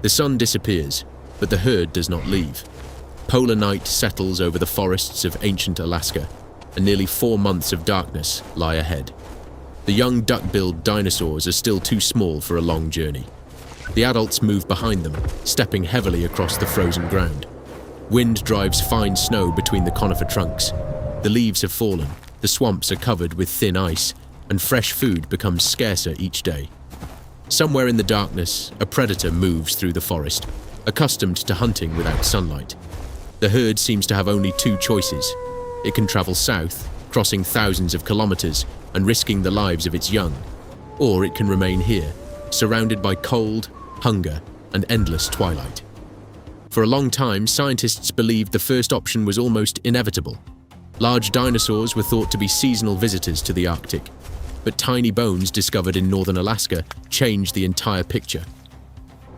The sun disappears, but the herd does not leave. Polar night settles over the forests of ancient Alaska, and nearly 4 months of darkness lie ahead. The young duck-billed dinosaurs are still too small for a long journey. The adults move behind them, stepping heavily across the frozen ground. Wind drives fine snow between the conifer trunks. The leaves have fallen, the swamps are covered with thin ice, and fresh food becomes scarcer each day. Somewhere in the darkness, a predator moves through the forest, accustomed to hunting without sunlight. The herd seems to have only 2 choices. It can travel south, crossing thousands of kilometers and risking the lives of its young, or it can remain here, surrounded by cold, hunger, and endless twilight. For a long time, scientists believed the first option was almost inevitable. Large dinosaurs were thought to be seasonal visitors to the Arctic, but tiny bones discovered in northern Alaska changed the entire picture.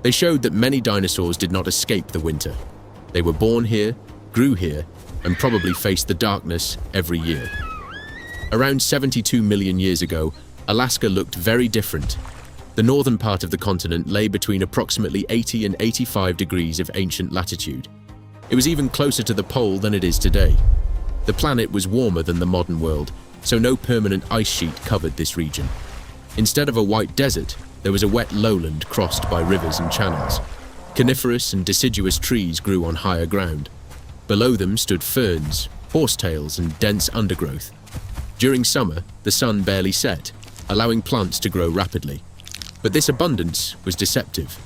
They showed that many dinosaurs did not escape the winter. They were born here, grew here, and probably faced the darkness every year. Around 72 million years ago, Alaska looked very different. The northern part of the continent lay between approximately 80 and 85 degrees of ancient latitude. It was even closer to the pole than it is today. The planet was warmer than the modern world, so no permanent ice sheet covered this region. Instead of a white desert, there was a wet lowland crossed by rivers and channels. Coniferous and deciduous trees grew on higher ground. Below them stood ferns, horsetails, and dense undergrowth. During summer, the sun barely set, allowing plants to grow rapidly. But this abundance was deceptive.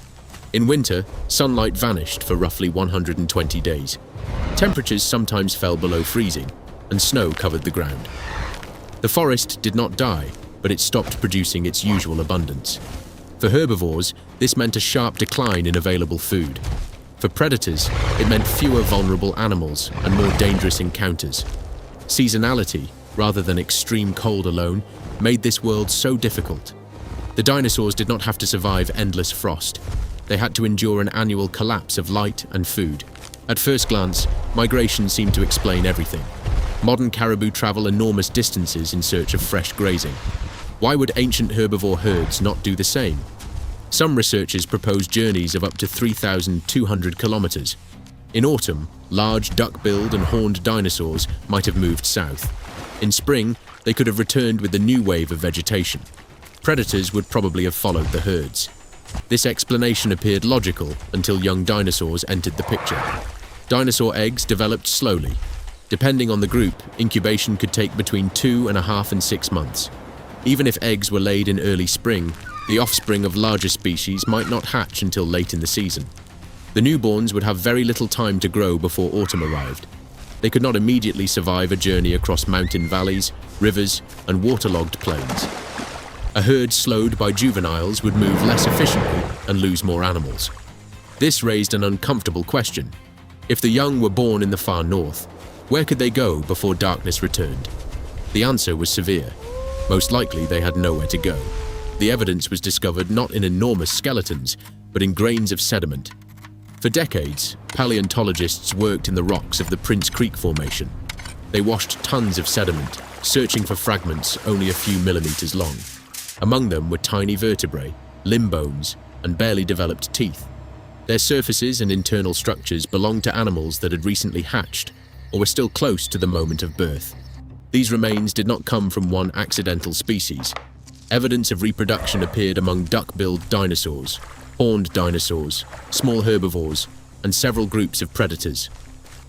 In winter, sunlight vanished for roughly 120 days. Temperatures sometimes fell below freezing, and snow covered the ground. The forest did not die, but it stopped producing its usual abundance. For herbivores, this meant a sharp decline in available food. For predators, it meant fewer vulnerable animals and more dangerous encounters. Seasonality, rather than extreme cold alone, made this world so difficult. The dinosaurs did not have to survive endless frost. They had to endure an annual collapse of light and food. At first glance, migration seemed to explain everything. Modern caribou travel enormous distances in search of fresh grazing. Why would ancient herbivore herds not do the same? Some researchers propose journeys of up to 3,200 kilometers. In autumn, large duck-billed and horned dinosaurs might have moved south. In spring, they could have returned with a new wave of vegetation. Predators would probably have followed the herds. This explanation appeared logical until young dinosaurs entered the picture. Dinosaur eggs developed slowly. Depending on the group, incubation could take between 2.5 and 6 months. Even if eggs were laid in early spring, the offspring of larger species might not hatch until late in the season. The newborns would have very little time to grow before autumn arrived. They could not immediately survive a journey across mountain valleys, rivers, and waterlogged plains. A herd slowed by juveniles would move less efficiently and lose more animals. This raised an uncomfortable question. If the young were born in the far north, where could they go before darkness returned? The answer was severe. Most likely they had nowhere to go. The evidence was discovered not in enormous skeletons, but in grains of sediment. For decades, paleontologists worked in the rocks of the Prince Creek Formation. They washed tons of sediment, searching for fragments only a few millimeters long. Among them were tiny vertebrae, limb bones, and barely developed teeth. Their surfaces and internal structures belonged to animals that had recently hatched or were still close to the moment of birth. These remains did not come from one accidental species. Evidence of reproduction appeared among duck-billed dinosaurs, horned dinosaurs, small herbivores, and several groups of predators.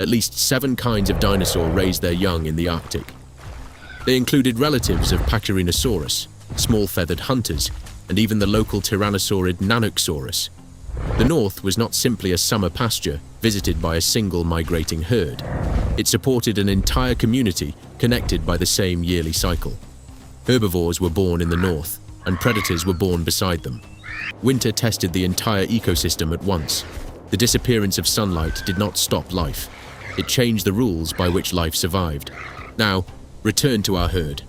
At least 7 kinds of dinosaur raised their young in the Arctic. They included relatives of Pachyrhinosaurus, small feathered hunters, and even the local tyrannosaurid Nanuqsaurus. The north was not simply a summer pasture visited by a single migrating herd. It supported an entire community connected by the same yearly cycle. Herbivores were born in the north, and predators were born beside them. Winter tested the entire ecosystem at once. The disappearance of sunlight did not stop life. It changed the rules by which life survived. Now, return to our herd.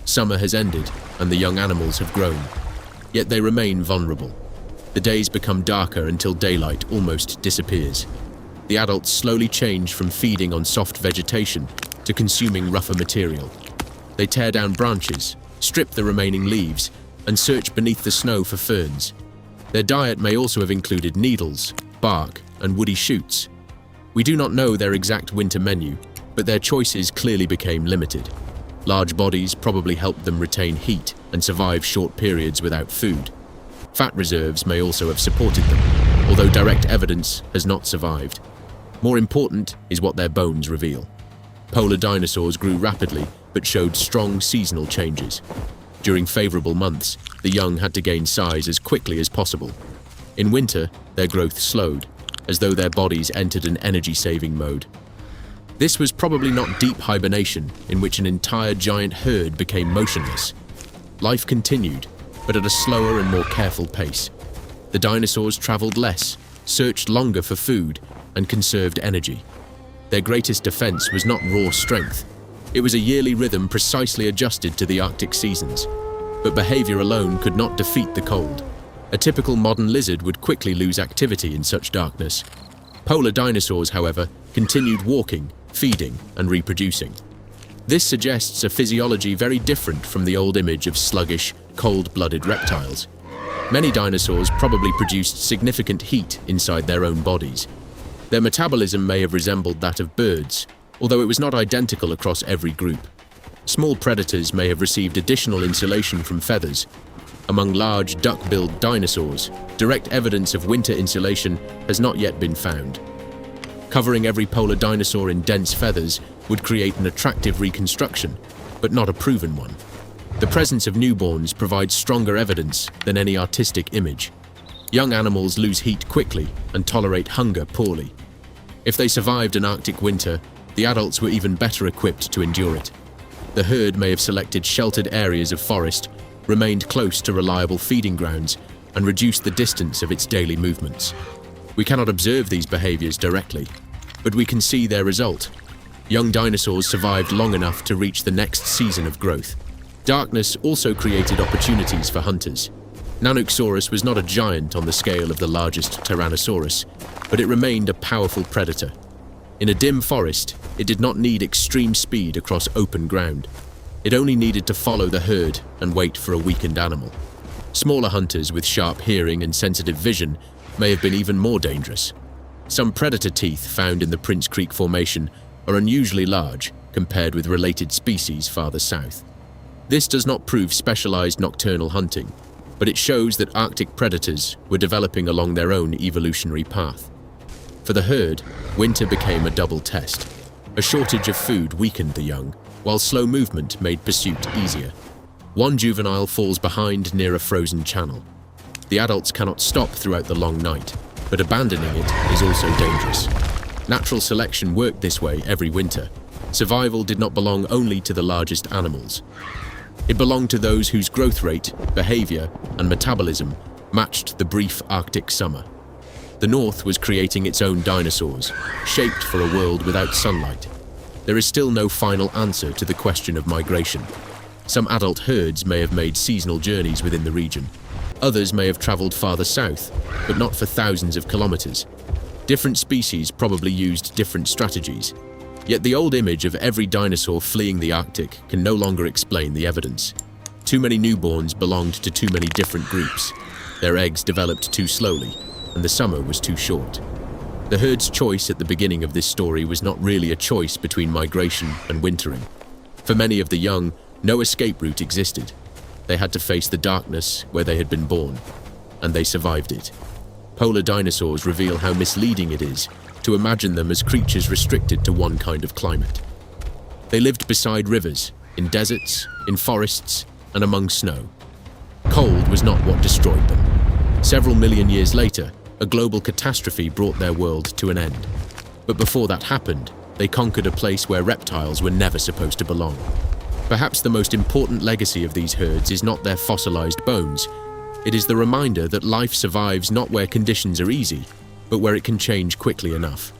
Summer has ended, and the young animals have grown. Yet they remain vulnerable. The days become darker until daylight almost disappears. The adults slowly change from feeding on soft vegetation to consuming rougher material. They tear down branches, strip the remaining leaves, and search beneath the snow for ferns. Their diet may also have included needles, bark, and woody shoots. We do not know their exact winter menu, but their choices clearly became limited. Large bodies probably helped them retain heat and survive short periods without food. Fat reserves may also have supported them, although direct evidence has not survived. More important is what their bones reveal. Polar dinosaurs grew rapidly, but showed strong seasonal changes. During favorable months, the young had to gain size as quickly as possible. In winter, their growth slowed, as though their bodies entered an energy-saving mode. This was probably not deep hibernation, in which an entire giant herd became motionless. Life continued, but at a slower and more careful pace. The dinosaurs traveled less, searched longer for food, and conserved energy. Their greatest defense was not raw strength. It was a yearly rhythm precisely adjusted to the Arctic seasons. But behavior alone could not defeat the cold. A typical modern lizard would quickly lose activity in such darkness. Polar dinosaurs, however, continued walking, feeding, and reproducing. This suggests a physiology very different from the old image of sluggish, cold-blooded reptiles. Many dinosaurs probably produced significant heat inside their own bodies. Their metabolism may have resembled that of birds, although it was not identical across every group. Small predators may have received additional insulation from feathers. Among large duck-billed dinosaurs, direct evidence of winter insulation has not yet been found. Covering every polar dinosaur in dense feathers would create an attractive reconstruction, but not a proven one. The presence of newborns provides stronger evidence than any artistic image. Young animals lose heat quickly and tolerate hunger poorly. If they survived an Arctic winter, the adults were even better equipped to endure it. The herd may have selected sheltered areas of forest, remained close to reliable feeding grounds, and reduced the distance of its daily movements. We cannot observe these behaviors directly, but we can see their result. Young dinosaurs survived long enough to reach the next season of growth. Darkness also created opportunities for hunters. Nanuqsaurus was not a giant on the scale of the largest Tyrannosaurus, but it remained a powerful predator. In a dim forest, it did not need extreme speed across open ground. It only needed to follow the herd and wait for a weakened animal. Smaller hunters with sharp hearing and sensitive vision may have been even more dangerous. Some predator teeth found in the Prince Creek Formation are unusually large compared with related species farther south. This does not prove specialized nocturnal hunting, but it shows that Arctic predators were developing along their own evolutionary path. For the herd, winter became a double test. A shortage of food weakened the young, while slow movement made pursuit easier. One juvenile falls behind near a frozen channel. The adults cannot stop throughout the long night, but abandoning it is also dangerous. Natural selection worked this way every winter. Survival did not belong only to the largest animals. It belonged to those whose growth rate, behavior, and metabolism matched the brief Arctic summer. The North was creating its own dinosaurs, shaped for a world without sunlight. There is still no final answer to the question of migration. Some adult herds may have made seasonal journeys within the region. Others may have traveled farther south, but not for thousands of kilometers. Different species probably used different strategies. Yet the old image of every dinosaur fleeing the Arctic can no longer explain the evidence. Too many newborns belonged to too many different groups. Their eggs developed too slowly, and the summer was too short. The herd's choice at the beginning of this story was not really a choice between migration and wintering. For many of the young, no escape route existed. They had to face the darkness where they had been born, and they survived it. Polar dinosaurs reveal how misleading it is to imagine them as creatures restricted to one kind of climate. They lived beside rivers, in deserts, in forests, and among snow. Cold was not what destroyed them. Several million years later, a global catastrophe brought their world to an end. But before that happened, they conquered a place where reptiles were never supposed to belong. Perhaps the most important legacy of these herds is not their fossilized bones. It is the reminder that life survives not where conditions are easy, but where it can change quickly enough.